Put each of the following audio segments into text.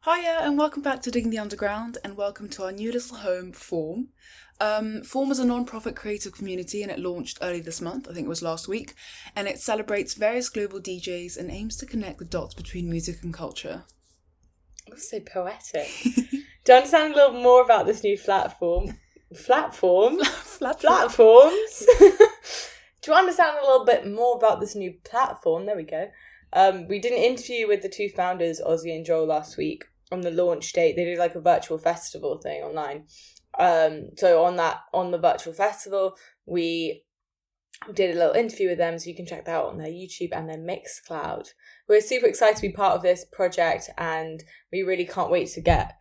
Hiya and welcome back to Digging the Underground and welcome to our new little home, Form. Form is a non-profit creative community and it launched early this month, I think it was last week, and it celebrates various global DJs and aims to connect the dots between music and culture. That's so poetic. Do you understand a little more about this new platform? Platforms? Do you understand a little bit more about this new platform? There we go. We did an interview with the two founders, Ozzy and Joel, last week on the launch date. They did like a virtual festival thing online. So on the virtual festival, we did a little interview with them, so you can check that out on their YouTube and their Mixcloud. We're super excited to be part of this project, and we really can't wait to get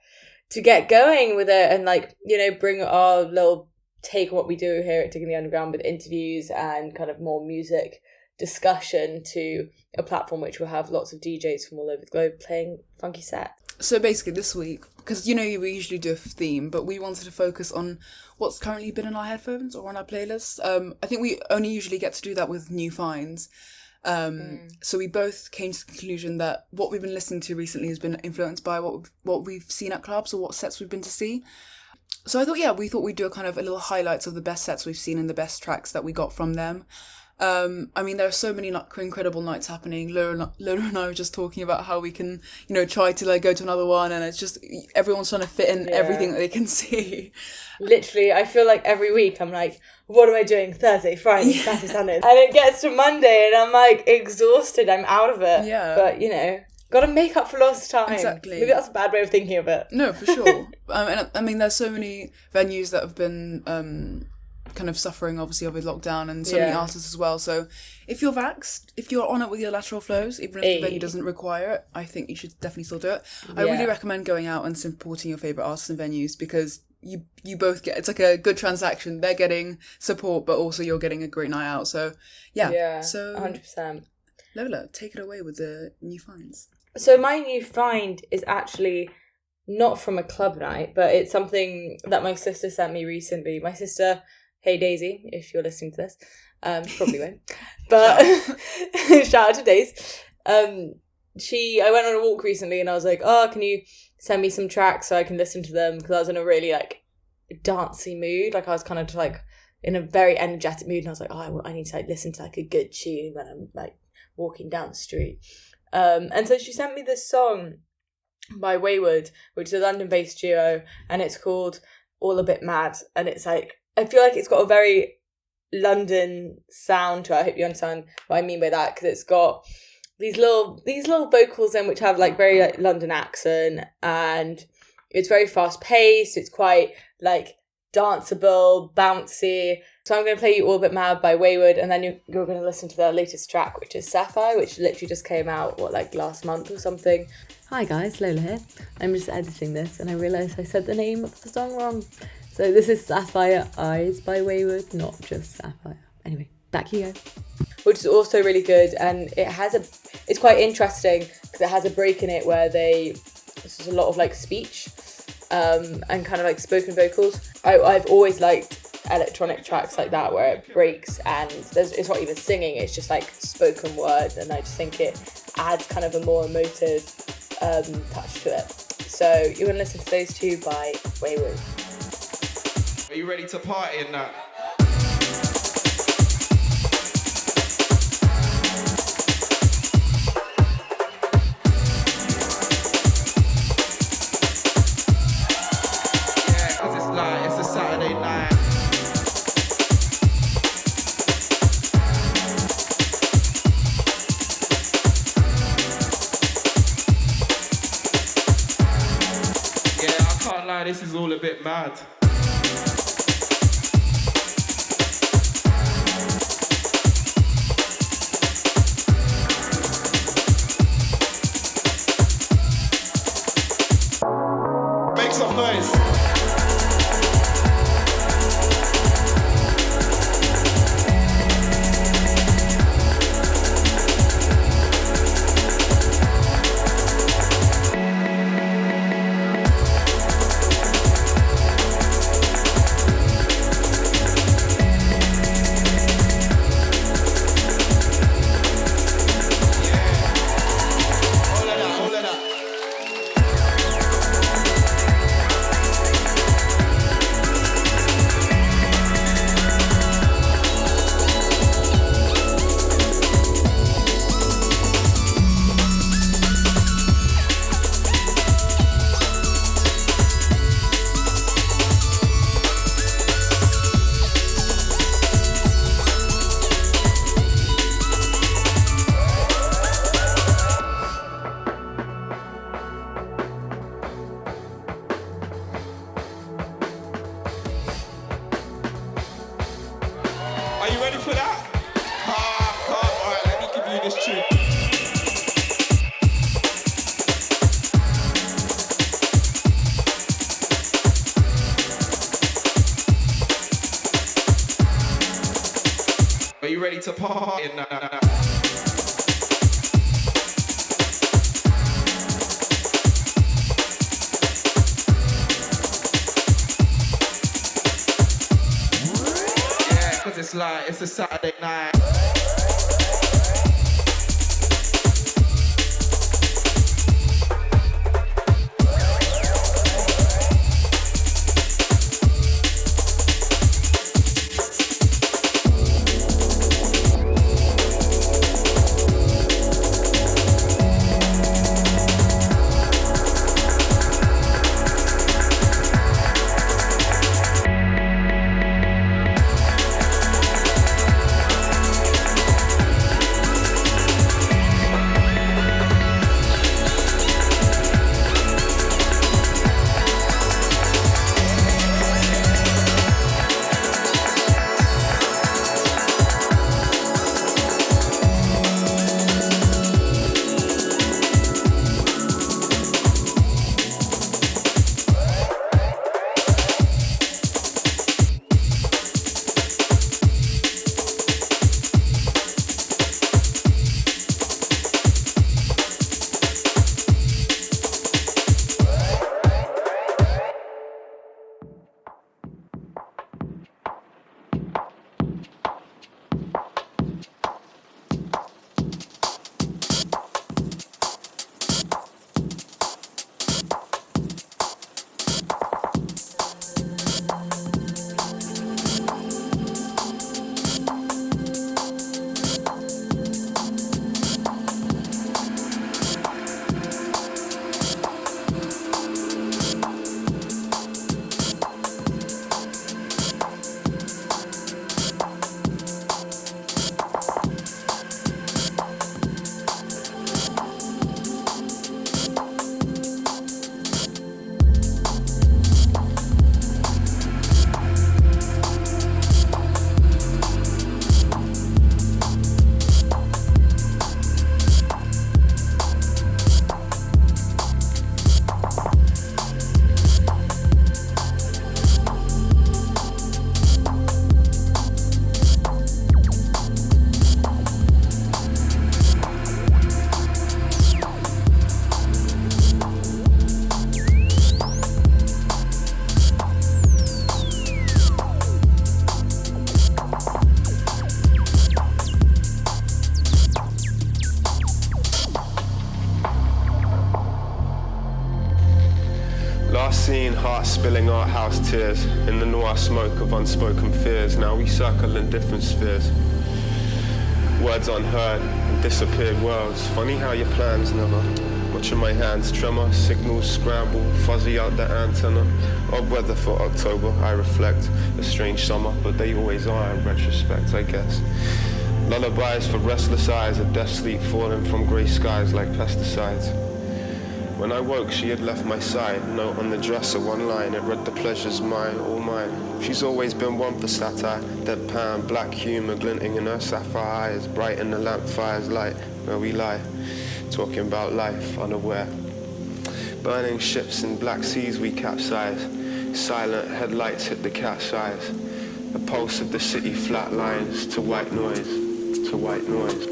going with it and bring our little take on what we do here at Digging the Underground with interviews and kind of more music discussion to a platform which will have lots of DJs from all over the globe playing funky sets. So basically this week, because we usually do a theme, but we wanted to focus on what's currently been in our headphones or on our playlists. I think we only usually get to do that with new finds. So we both came to the conclusion that what we've been listening to recently has been influenced by what we've seen at clubs or what sets we've been to see. So we thought we'd do a little highlights of the best sets we've seen and the best tracks that we got from them. There are so many incredible nights happening. Lola and I were just talking about how we can, try to go to another one, and it's just everyone's trying to fit in everything that they can see. Literally, I feel like every week I'm like, what am I doing Thursday, Friday, Saturday, Sunday? And it gets to Monday and I'm like exhausted. I'm out of it. Yeah. But got to make up for lost time. Exactly. Maybe that's a bad way of thinking of it. No, for sure. There's so many venues that have been kind of suffering obviously with lockdown, and so many artists as well. So if you're vaxxed, if you're on it with your lateral flows, even if the venue doesn't require it, I think you should definitely still do it. I really recommend going out and supporting your favourite artists and venues, because you both get, it's like a good transaction. They're getting support, but also you're getting a great night out. So so 100%. Lola, take it away with the new finds. So my new find is actually not from a club night, but it's something that my sister sent me recently. My sister, hey Daisy, if you're listening to this, probably won't, but shout out to Daisy. I went on a walk recently and I was like, oh, can you send me some tracks so I can listen to them? Because I was in a really dancey mood. I was kind of in a very energetic mood, and I was like, oh, I need to listen to a good tune when I'm walking down the street. And so she sent me this song by Wayward, which is a London-based duo, and it's called All a Bit Mad, and it's I feel like it's got a very London sound to it. I hope you understand what I mean by that, because it's got these little vocals in which have very London accent, and it's very fast paced. It's quite danceable, bouncy. So I'm going to play you All a Bit Mad by Wayward, and then you're going to listen to their latest track, which is Sapphire, which literally just came out last month or something. Hi guys, Lola here. I'm just editing this and I realised I said the name of the song wrong. So this is Sapphire Eyes by Wayward, not just Sapphire. Anyway, back you go. Which is also really good, and it's quite interesting because it has a break in it where this is a lot of speech and kind of spoken vocals. I've always liked electronic tracks like that where it breaks and it's not even singing, it's just spoken word, and I just think it adds kind of a more emotive touch to it. So you're going to listen to those two by Wayward. Are you ready to party in that? Yeah, 'cause it's a Saturday night. Yeah, I can't lie, this is all a bit mad. Make some noise. All of that. you ready to party? Yeah, cause it's like, it's a Saturday night. Last seen, heart spilling art house tears in the noir smoke of unspoken fears. Now we circle in different spheres. Words unheard and disappeared worlds. Funny how your plans never. Watching my hands tremor, signals scramble, fuzzy out the antenna. Odd weather for October, I reflect. A strange summer, but they always are in retrospect, I guess. Lullabies for restless eyes, a death sleep falling from grey skies like pesticides. When I woke, she had left my side. Note on the dresser, one line, it read, the pleasure's mine, all mine. She's always been one for satire, deadpan, black humour glinting in her sapphire eyes, bright in the lamp fire's light, where we lie, talking about life, unaware. Burning ships in black seas we capsize, silent headlights hit the cat's eyes. The pulse of the city flatlines to white noise, to white noise.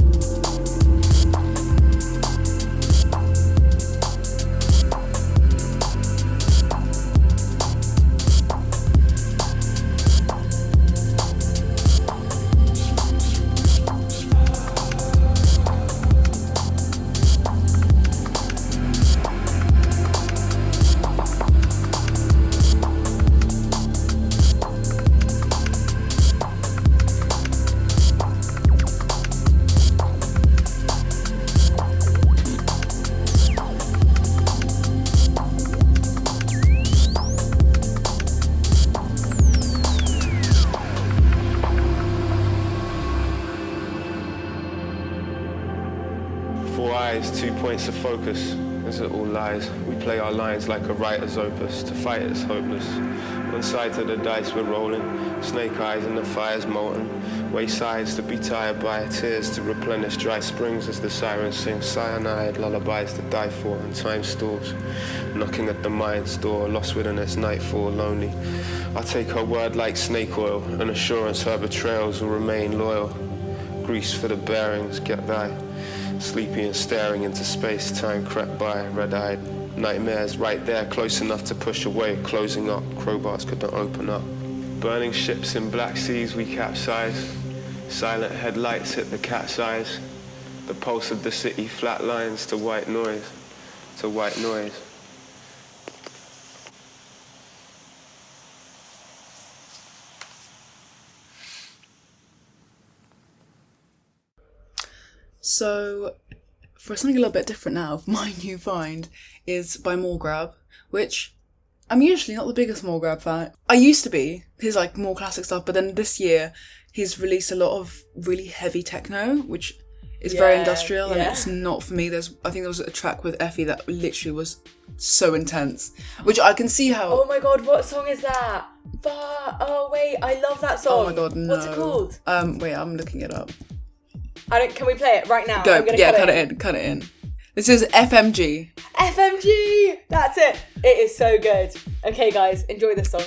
4 eyes, 2 points of focus. Is it all lies? We play our lines like a writer's opus. To fight it's hopeless. One side to the dice we're rolling. Snake eyes and the fire's molten. Waysides to be tired by. Tears to replenish dry springs as the sirens sing cyanide. Lullabies to die for and time stalls. Knocking at the mind's door, lost within its nightfall, lonely. I take her word like snake oil. An assurance her betrayals will remain loyal. grease for the bearings, get thy sleepy and staring into space, time crept by, red-eyed, nightmares right there, close enough to push away, closing up, crowbars couldn't open up. Burning ships in black seas we capsize, silent headlights hit the cat's eyes, the pulse of the city flatlines to white noise, to white noise. So, for something a little bit different now, my new find is by Grab, which I'm usually not the biggest Grab fan. I used to be, his like more classic stuff, but then this year he's released a lot of really heavy techno, which is very industrial and it's not for me. I think there was a track with Effie that literally was so intense, which I can see how... Oh my god, what song is that? Oh wait, I love that song. Oh my god, no. What's it called? Wait, I'm looking it up. Can we play it right now? Go, I'm gonna cut it in. This is FMG. FMG! That's it! It is so good. Okay guys, enjoy this song.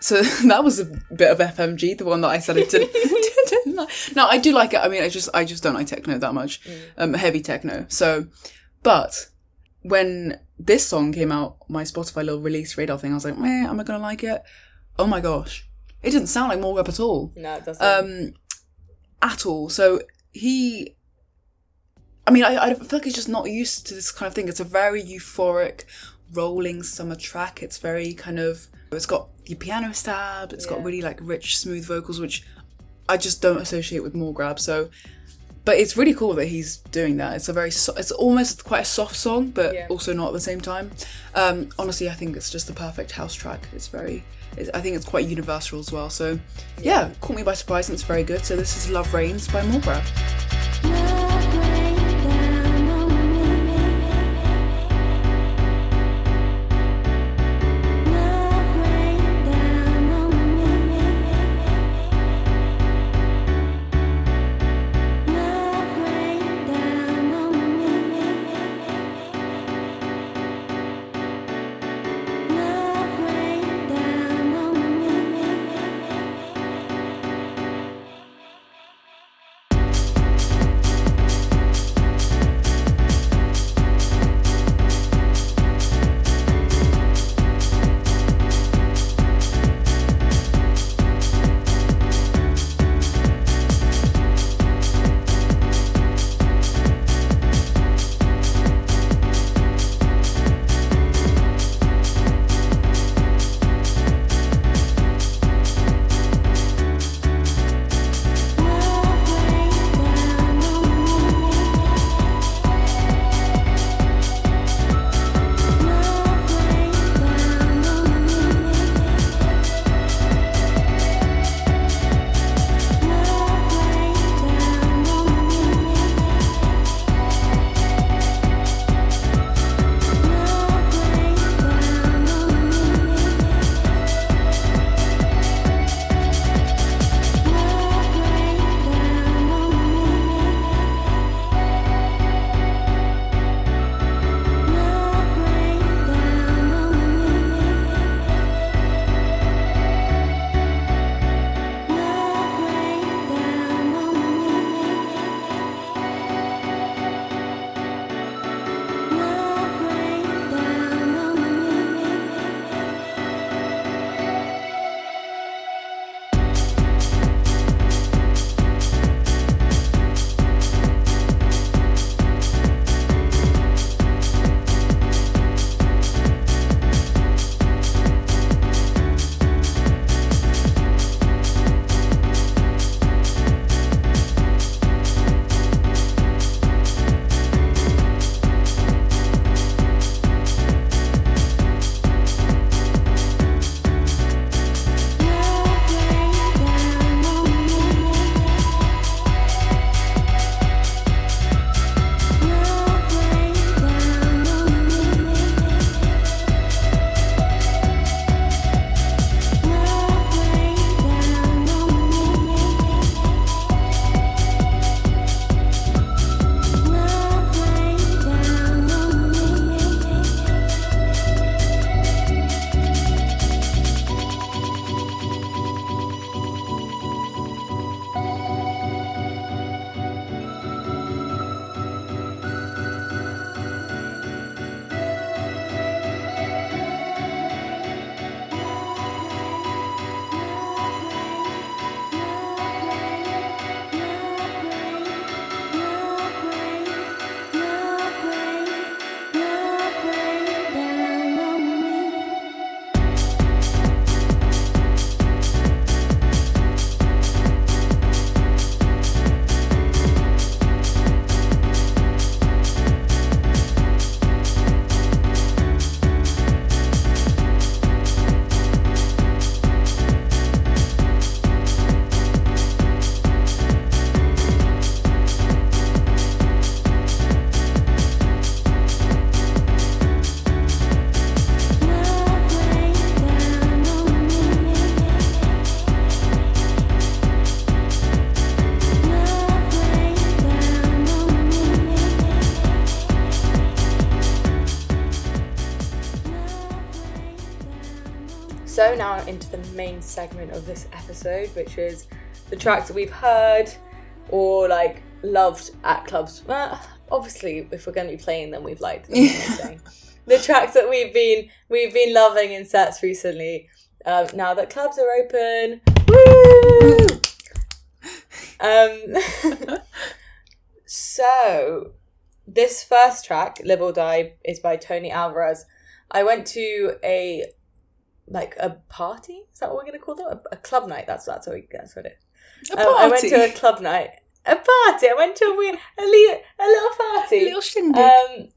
So that was a bit of FMG, the one that I said I didn't like. No, I do like it. I mean, I just don't like techno that much, heavy techno. So, but when this song came out, my Spotify little release radar thing, I was like, am I gonna like it? Oh my gosh, it didn't sound like Morgrab at all. No, it doesn't. At all. So I mean, I feel like he's just not used to this kind of thing. It's a very euphoric, rolling summer track. It's very kind of, it's got your piano stab. It's got really like rich, smooth vocals, which I just don't associate with Morgrab. So, but it's really cool that he's doing that. It's it's almost quite a soft song, but also not at the same time. Honestly, I think it's just the perfect house track. I think it's quite universal as well. So yeah, caught me by surprise and it's very good. So this is Love Reigns by Morgrab. So now into the main segment of this episode, which is the tracks that we've heard or like loved at clubs. Well, obviously, if we're going to be playing them, we've liked them. The tracks that we've been loving in sets recently. Now that clubs are open, woo! So this first track, "Live or Die," is by Tony Alvarez. I went to a party. Is that what we're going to call it? A club night. That's what it is. A party. I went to a club night. A party. I went to a little party. A little shindig.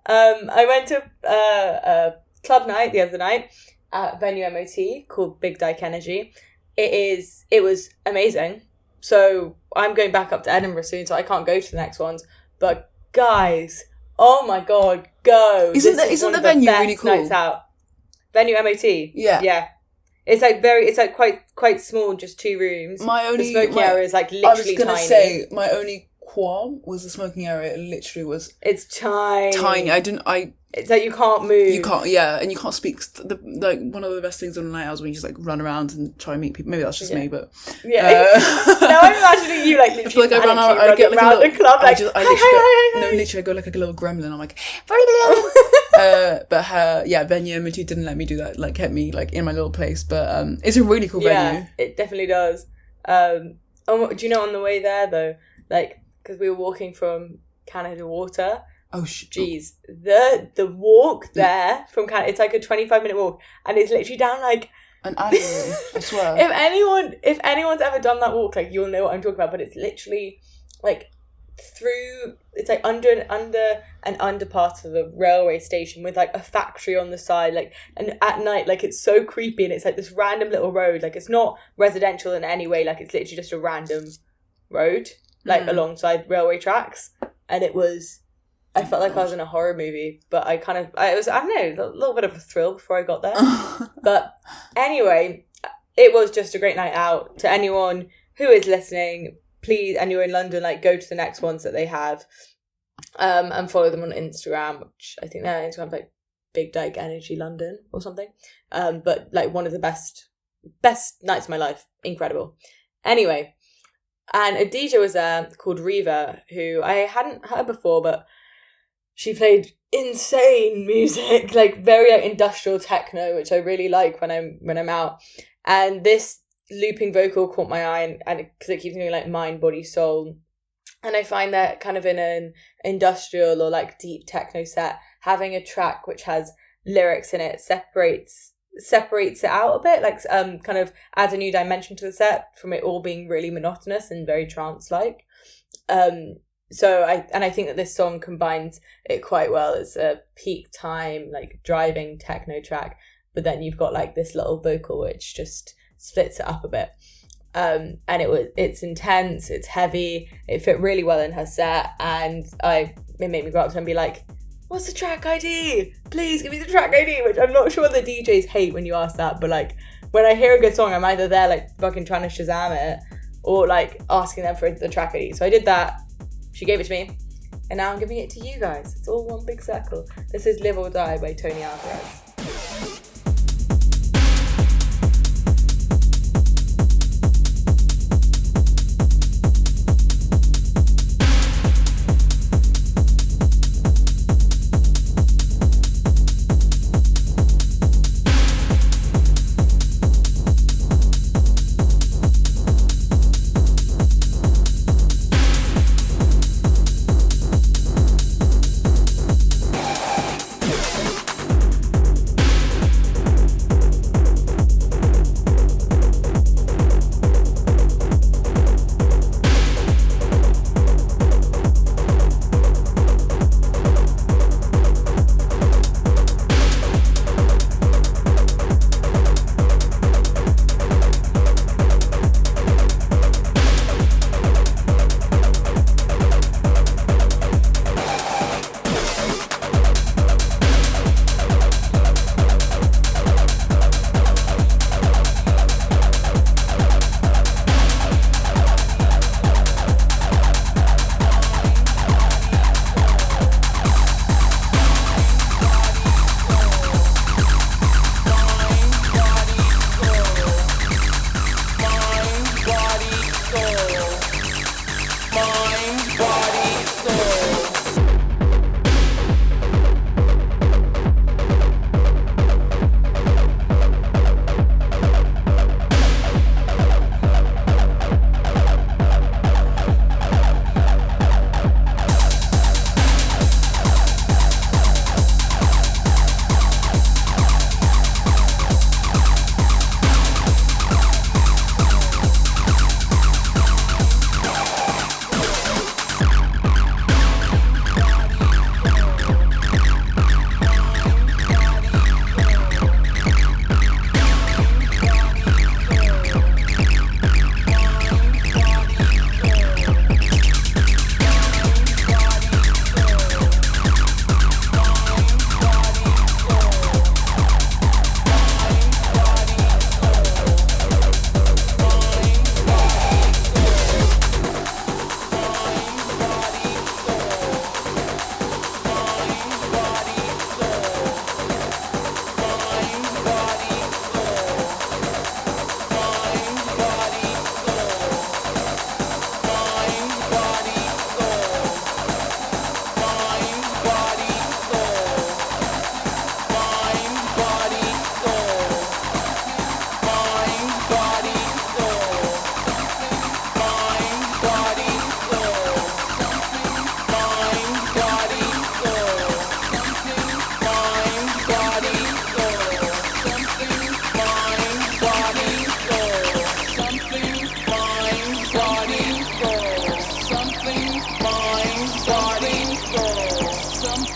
I went to a club night the other night at Venue MOT called Big Dyke Energy. It was amazing. So I'm going back up to Edinburgh soon, so I can't go to the next ones. But guys, oh my god, go! Isn't the venue really cool? Nights out. Venue MOT. Yeah. Yeah. It's quite small, just 2 rooms. The smoking area is like literally tiny. I was gonna say my only qualm was the smoking area. It literally was. It's tiny. It's like you can't move. You can't. Yeah, and you can't speak. Like one of the best things on a night out is when you just like run around and try and meet people. Maybe that's just me, but now I'm imagining you like literally. I feel like I run out. I get like around the club like. I go like a little gremlin. I'm like. Venue MOT didn't let me do that. Like kept me like in my little place, but it's a really cool venue. Yeah, it definitely does. Do you know on the way there though, like because we were walking from Canada Water. Oh, jeez. The walk there from Canada, it's like a 25-minute walk, and it's literally down like an alleyway. I swear. If anyone's ever done that walk, like you'll know what I'm talking about. But it's literally like through. It's like under an underpass of a railway station with like a factory on the side. Like, and at night, like it's so creepy, and it's like this random little road. Like it's not residential in any way. Like it's literally just a random road, like alongside railway tracks, and it was. I felt like I was in a horror movie, but I don't know, a little bit of a thrill before I got there. But anyway, it was just a great night out. To anyone who is listening, please, and you're in London, like go to the next ones that they have, and follow them on Instagram, which I think their Instagram's like Big Dyke Energy London or something. But like one of the best nights of my life. Incredible. Anyway, and a DJ was there called Riva, who I hadn't heard before, but she played insane music, like very like, industrial techno, which I really like when I'm out. And this looping vocal caught my eye, and because it keeps me like mind, body, soul. And I find that kind of in an industrial or like deep techno set, having a track which has lyrics in it separates it out a bit, like kind of adds a new dimension to the set from it all being really monotonous and very trance-like. So I think that this song combines it quite well. It's a peak time, like driving techno track, but then you've got like this little vocal which just splits it up a bit. And it's intense, it's heavy, it fit really well in her set, and it made me go up to her and be like, "What's the track ID? Please give me the track ID," which I'm not sure the DJs hate when you ask that, but like when I hear a good song, I'm either there like fucking trying to Shazam it or like asking them for the track ID. So I did that. She gave it to me, and now I'm giving it to you guys. It's all one big circle. This is Live or Die by Tony Alvarez.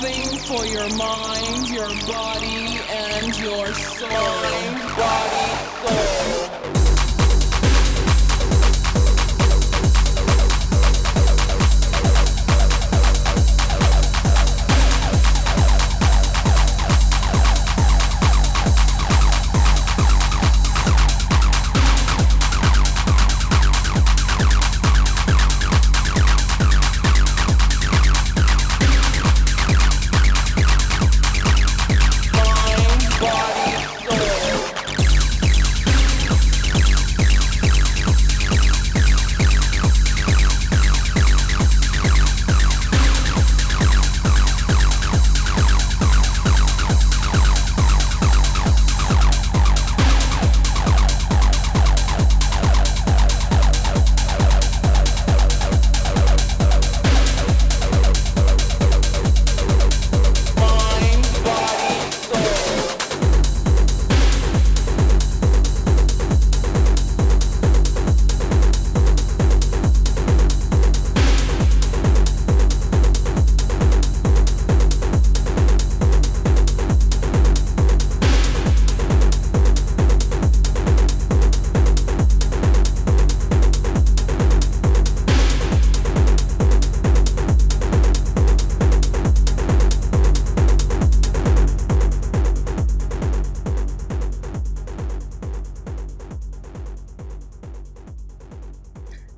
something for your mind, your body, and your soul. Mind, body, soul.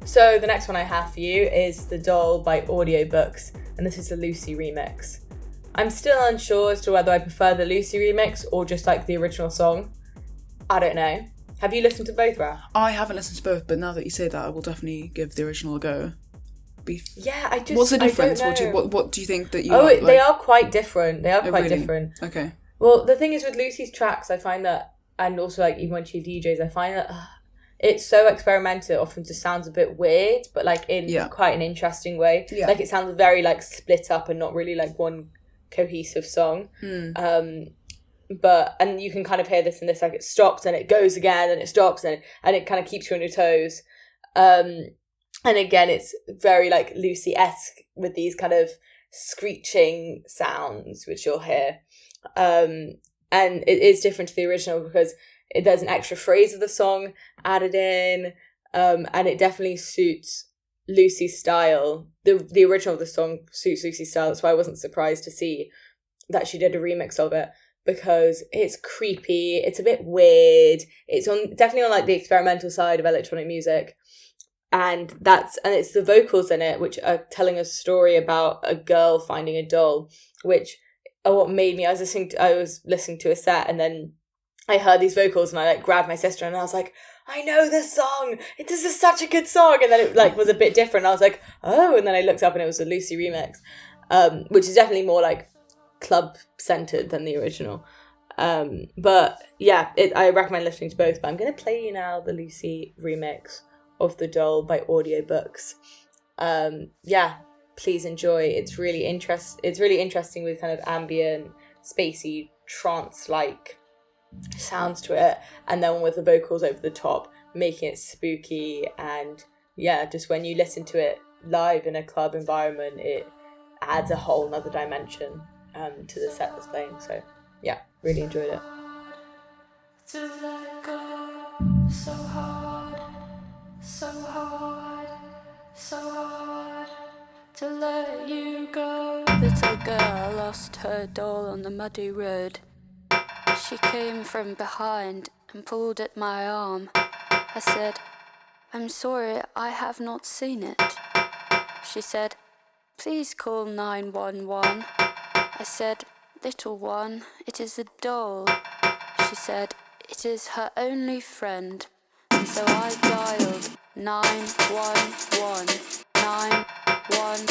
So the next one I have for you is The Doll by Audiobooks, and this is the Lucy remix. I'm still unsure as to whether I prefer the Lucy remix or just like the original song. I don't know. Have you listened to both, Ra? I haven't listened to both, but now that you say that, I will definitely give the original a go. What's the difference? I don't know. What do you think that you? They are quite different. They are quite different. Okay. Well, the thing is with Lucy's tracks, I find that, and also like even when she DJs, I find that it's so experimental. It often just sounds a bit weird, but like in quite an interesting way. Yeah. Like it sounds very like split up and not really like one cohesive song. But and you can kind of hear this in this, like it stops and it goes again and it stops and it kind of keeps you on your toes. And again, it's very like Lucy-esque with these kind of screeching sounds which you'll hear. And it is different to the original because there's an extra phrase of the song added in, and it definitely suits Lucy's style. The original of the song suits Lucy's style. That's why I wasn't surprised to see that she did a remix of it, because it's creepy, it's a bit weird, it's definitely on like the experimental side of electronic music, and it's the vocals in it which are telling a story about a girl finding a doll, which are what made me. I was listening to a set, and then I heard these vocals and I like grabbed my sister and I was like, I know this song, this is such a good song. And then it like was a bit different. I was like, oh, and then I looked up and it was a Lucy remix, which is definitely more like club centered than the original. But yeah, I recommend listening to both, but I'm going to play you now the Lucy remix of The Doll by Audiobooks. Yeah, please enjoy. It's really interesting with kind of ambient, spacey, trance-like sounds to it, and then with the vocals over the top, making it spooky. And yeah, just when you listen to it live in a club environment, it adds a whole nother dimension to the set that's playing. So yeah, really enjoyed it. To let go, so hard, so hard, so hard to let you go. Little girl lost her doll on the muddy road. She came from behind and pulled at my arm. I said, I'm sorry, I have not seen it. She said, please call 911. I said, little one, it is a doll. She said, it is her only friend. And so I dialed 911, 911.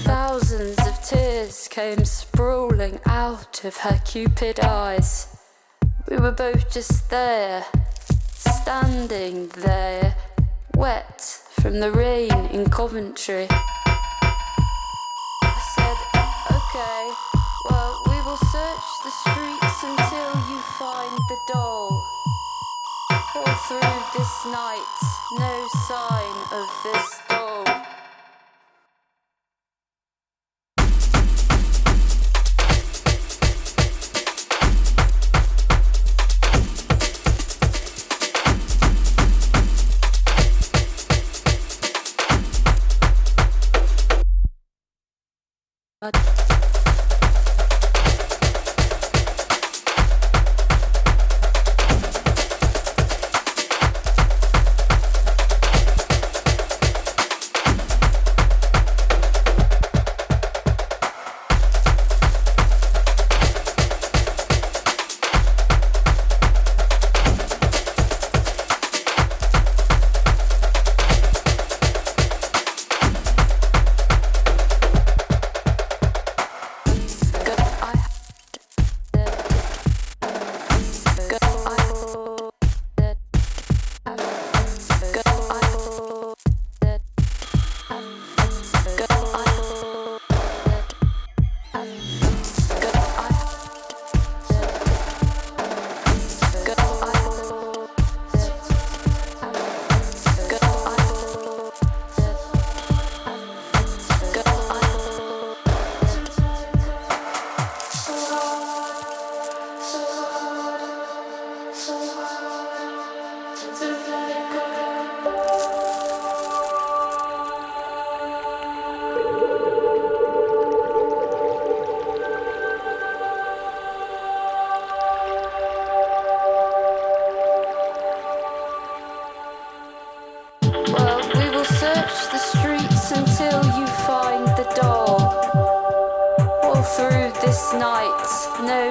Thousands of tears came sprawling out of her cupid eyes. We were both just there, standing there, wet from the rain in Coventry. I said, okay, well, we will search the streets until you find the doll. All through this night, no sign of this doll.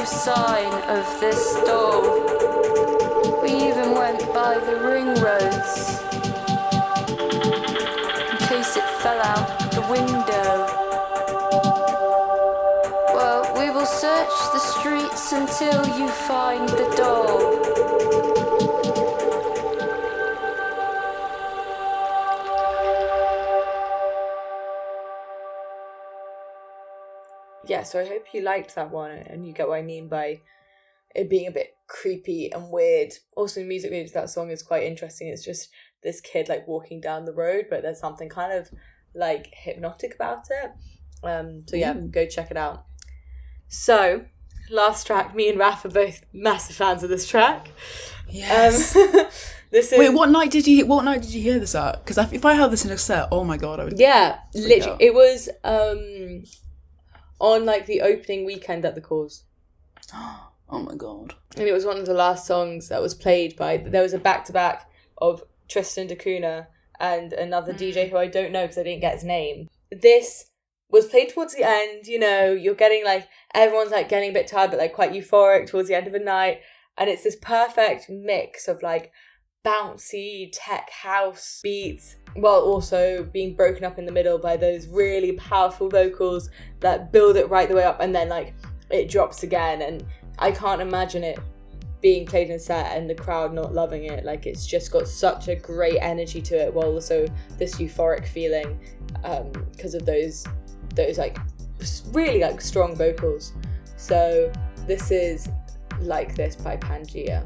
Sign of this doll. We even went by the ring roads in case it fell out the window. Well, we will search the streets until you find the doll. Yeah, so I hope you liked that one and you get what I mean by it being a bit creepy and weird. Also, the music video to that song is quite interesting. It's just this kid like walking down the road, but there's something kind of like hypnotic about it. So yeah, go check it out. So, last track, me and Raph are both massive fans of this track. Yes. This is... Wait, what night did you hear this at? Because if I had this in a set, oh my god, I would. Yeah, literally, out. It was on like the opening weekend at the Cause. Oh my god. And it was one of the last songs that was played by, there was a back-to-back of Tristan da Cunha and another DJ who I don't know because I didn't get his name. This was played towards the end, you know, you're getting like, everyone's like getting a bit tired but like quite euphoric towards the end of the night, and it's this perfect mix of like bouncy tech house beats while also being broken up in the middle by those really powerful vocals that build it right the way up, and then like it drops again. And I can't imagine it being played in a set and the crowd not loving it. Like, it's just got such a great energy to it while also this euphoric feeling because of those like really like strong vocals. So this is Like This by Pangea.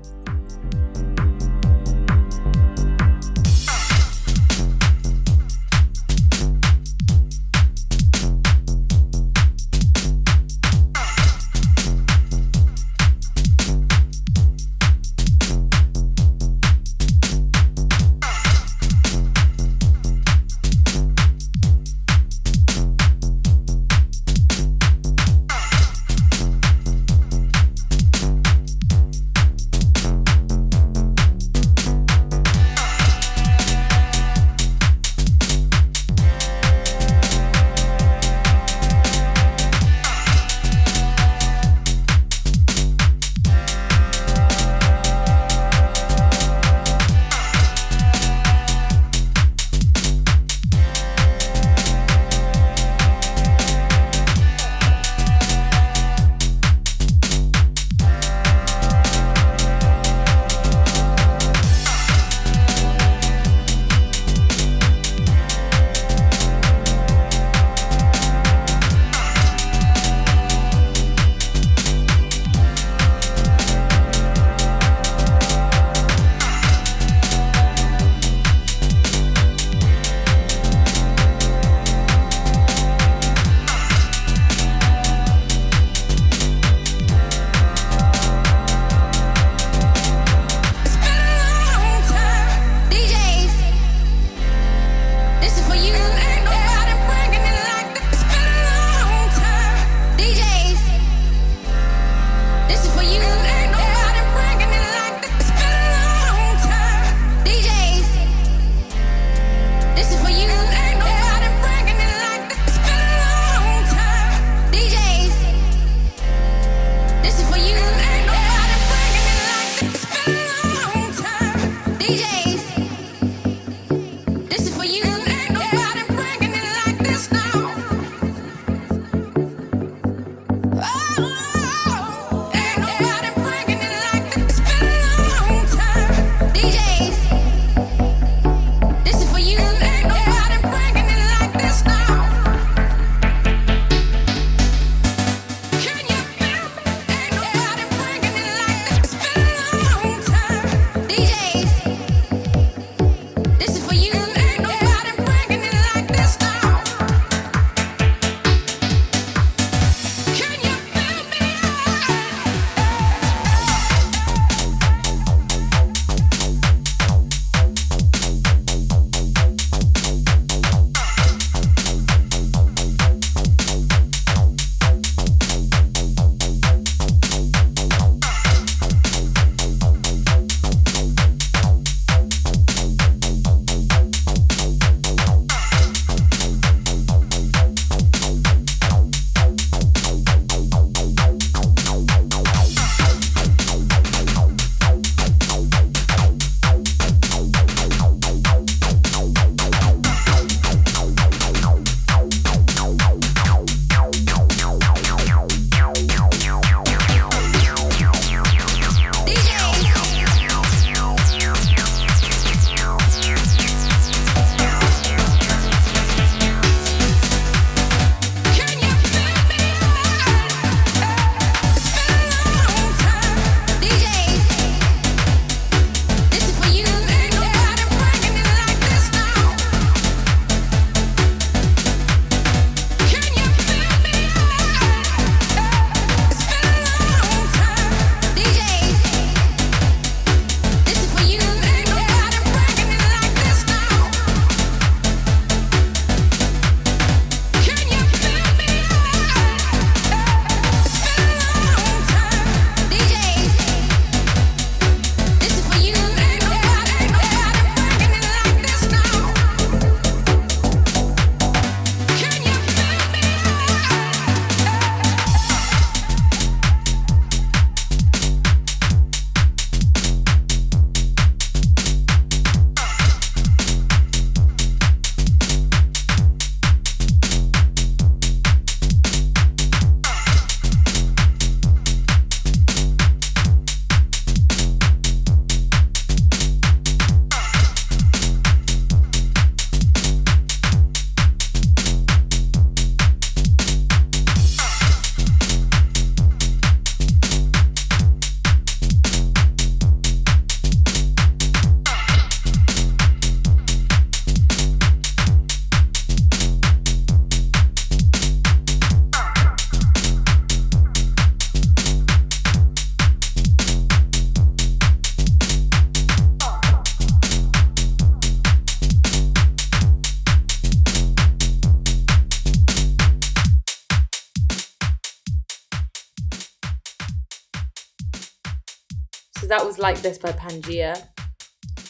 because that was Like This by Pangea.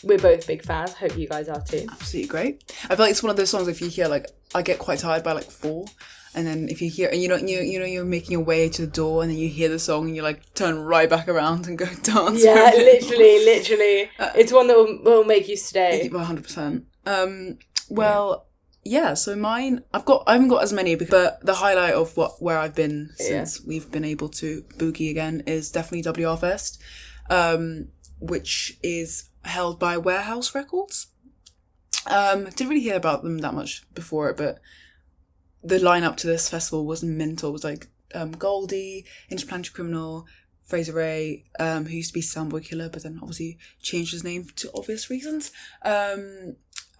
We're both big fans. Hope you guys are too. Absolutely great. I feel like it's one of those songs, if you hear, like, I get quite tired by like 4, and then if you hear, and you know you're making your way to the door, and then you hear the song and you like turn right back around and go dance. Yeah, literally. It's one that will make you stay. 100%. Well, yeah. So mine, I haven't got as many, but the highlight of where I've been since we've been able to boogie again is definitely WR Fest, which is held by Warehouse Records. Didn't really hear about them that much before it, but the lineup to this festival was mental. It was like Goldie, Interplanetary Criminal, Fraser Ray, who used to be Soundboy Killer, but then obviously changed his name to obvious reasons.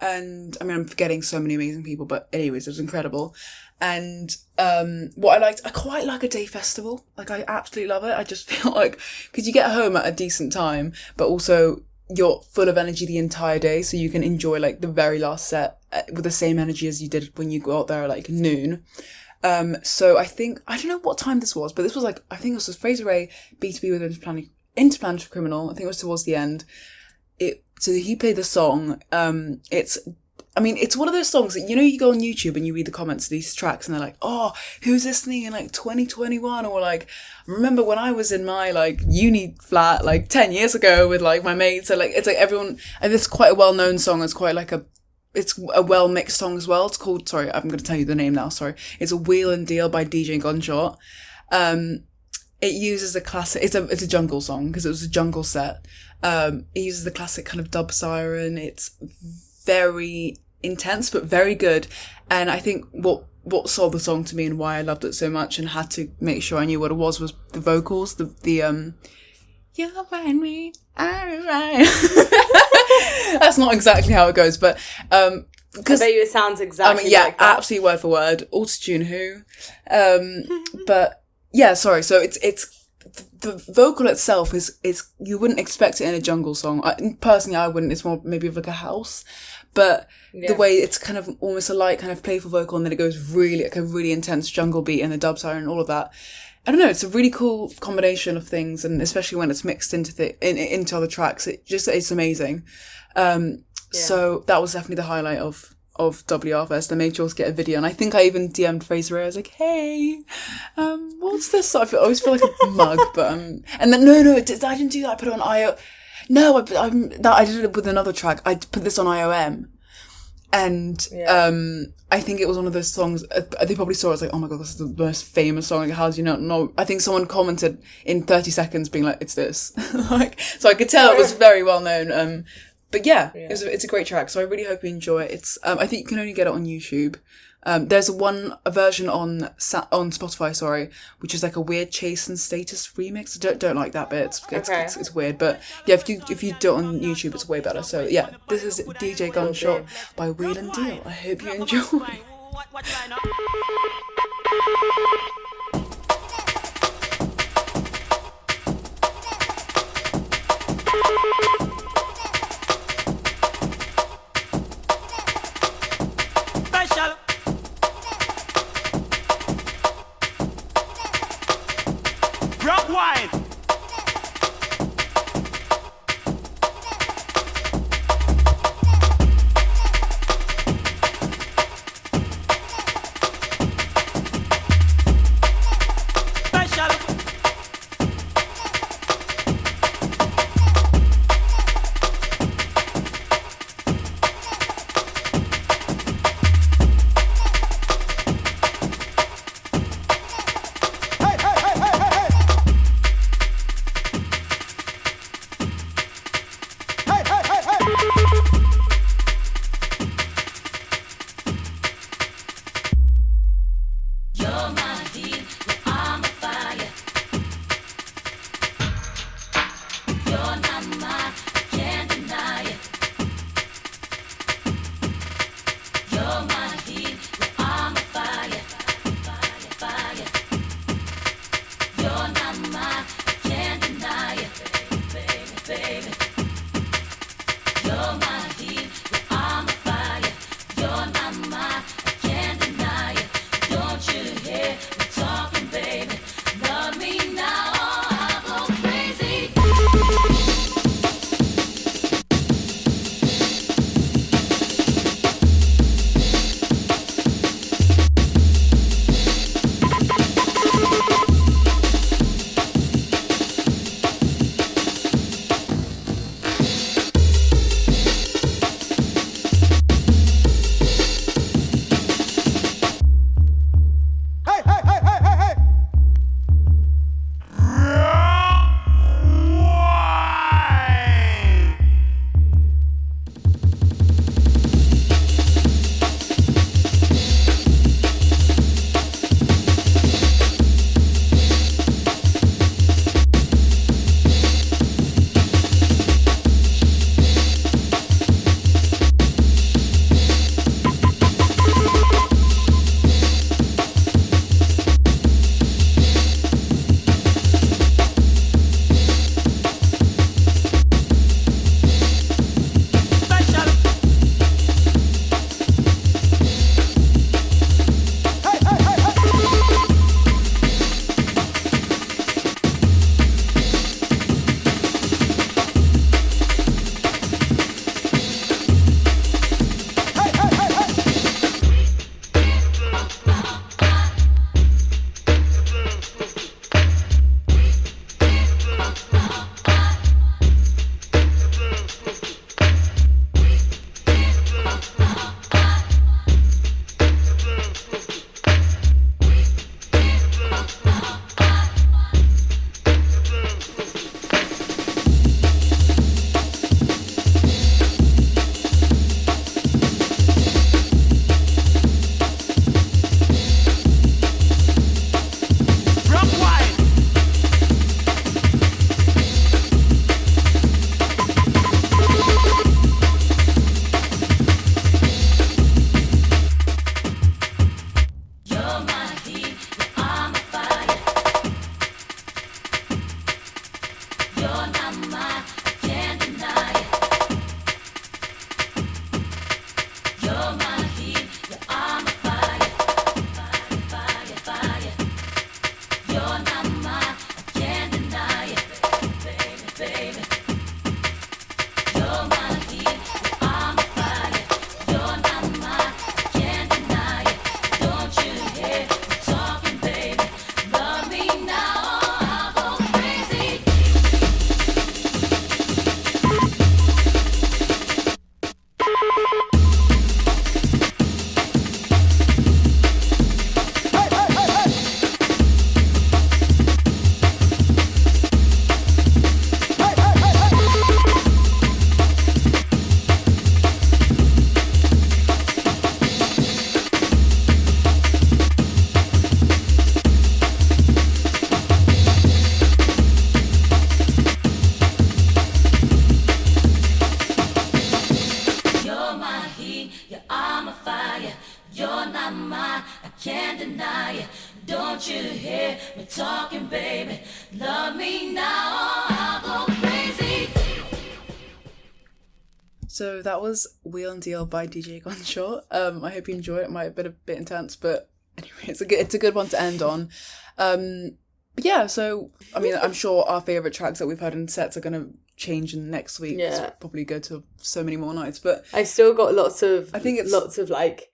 And I mean, I'm forgetting so many amazing people, but anyways, it was incredible. And what I quite like a day festival. Like, I absolutely love it. I just feel like, because you get home at a decent time, but also you're full of energy the entire day, so you can enjoy like the very last set with the same energy as you did when you go out there at like noon. So I don't know what time this was, but this was like, I think it was Fraser Ray, B2B with Interplanetary Criminal. I think it was towards the end. So he played the song. It's one of those songs that, you go on YouTube and you read the comments of these tracks and they're like, oh, who's listening in like 2021? Or like, remember when I was in my like uni flat like 10 years ago with like my mates. So like, it's like everyone, and it's quite a well-known song. It's quite like it's a well-mixed song as well. It's called, sorry, I'm going to tell you the name now, sorry. It's a Wheel and Deal by DJ Gunshot. It uses a classic, it's a jungle song because it was a jungle set. It uses the classic kind of dub siren. It's very intense but very good, and I think what sold the song to me and why I loved it so much and had to make sure I knew what it was the vocals, the you'll find me alright. That's not exactly how it goes, but because I bet you it sounds exactly yeah, like that. absolutely word for word, autotune who, but yeah, sorry, so it's the vocal itself is you wouldn't expect it in a jungle song. Personally, I wouldn't. It's more maybe of like a house, but the way it's kind of almost a light kind of playful vocal, and then it goes really like a really intense jungle beat and the dub siren and all of that. I don't know. It's a really cool combination of things, and especially when it's mixed into into other tracks, it's amazing. So that was definitely the highlight of WR Fest. I made sure to get a video, and I think I even DM'd Fraser Ray. I was like, "Hey, what's this?" I always feel like a mug, but and then no, I didn't do that. I put it on IO. No, I did it with another track. I put this on IOM, and I think it was one of those songs. They probably saw it. I was like, "Oh my god, this is the most famous song." Like, how do you not know? I think someone commented in 30 seconds, being like, "It's this." Like, so I could tell it was very well known. But yeah. It's a great track, so I really hope you enjoy it. It's I think you can only get it on YouTube. There's a version on Spotify, sorry, which is like a weird Chase and Status remix. I don't like that bit. It's weird, but yeah, if you do it on YouTube, it's way better. So yeah, this is DJ Gunshot by Wheel and Deal. I hope you enjoy. Don't you hear? deny it. Don't you hear me talking, baby? Love me now, I'll go crazy. So that was Wheel and Deal by DJ Gunshot. I hope you enjoy it. It might have been a bit intense, but anyway, it's a good one to end on. But yeah, so I mean, I'm sure our favourite tracks that we've heard in sets are gonna change in next week. Yeah. It's probably go to so many more nights. But I still got lots of like,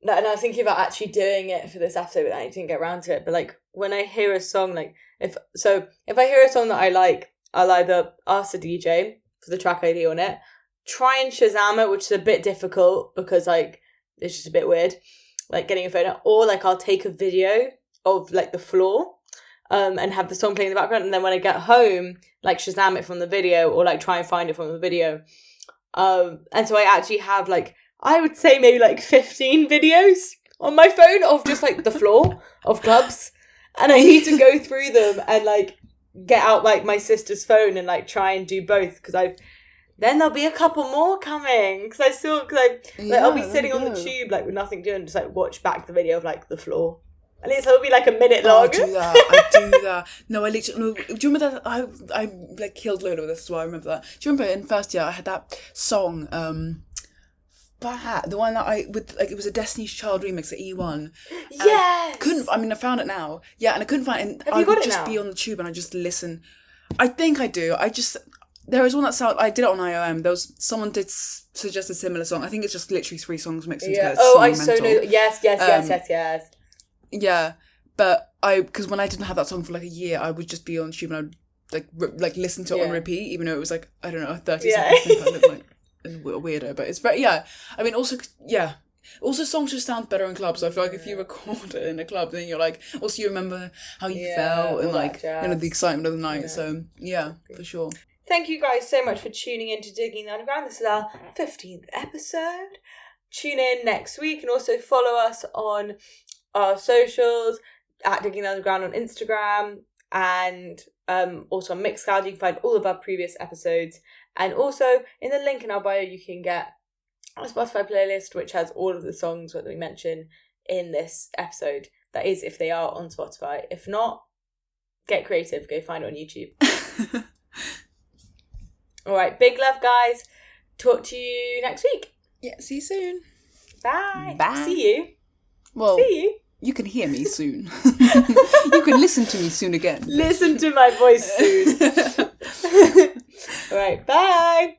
and I was thinking about actually doing it for this episode, but I didn't get around to it. But like when I hear a song, like if I hear a song that I like, I'll either ask the DJ for the track ID on it, try and Shazam it, which is a bit difficult because like it's just a bit weird, like getting a phone out, or like I'll take a video of like the floor, and have the song playing in the background, and then when I get home, like Shazam it from the video, or like try and find it from the video. And so I actually have like, I would say maybe like 15 videos on my phone of just like the floor of clubs, and I need to go through them and like get out like my sister's phone and like try and do both, because then there'll be a couple more coming, because I'll be sitting on the tube like with nothing doing, just like watch back the video of like the floor. And it'll be like a minute long. I do that. No, I literally... No, do you remember that? I like killed Lola with this as well. I remember that. Do you remember in first year I had that song, the one that it was a Destiny's Child remix at E1. Yes! I found it now. Yeah, and I couldn't find it. Have you got it now? I would just be on the tube and I just listen. I think I do. There is one that I did it on IOM. Someone did suggest a similar song. I think it's just literally 3 songs mixed together. Oh, I so know. Yes. Yeah, but because when I didn't have that song for like a year, I would just be on tube and I'd like listen to it on repeat, even though it was like, I don't know, 30 seconds. I think I look like a weirdo, but it's very, I mean, also songs just sound better in clubs. So I feel like if you record it in a club, then you're like, also you remember how you felt and like, the excitement of the night. Yeah. So yeah, for sure. Thank you guys so much for tuning in to Digging the Underground. This is our 15th episode. Tune in next week and also follow us on our socials at Digging the Underground on Instagram, and also on Mixcloud. You can find all of our previous episodes, and also in the link in our bio you can get a Spotify playlist which has all of the songs that we mention in this episode. That is if they are on Spotify. If not, get creative, go find it on YouTube. Alright, big love guys. Talk to you next week. Yeah, see you soon. Bye. Bye. See you. Well, see you. You can hear me soon. You can listen to me soon again. Listen to my voice soon. Alright, bye.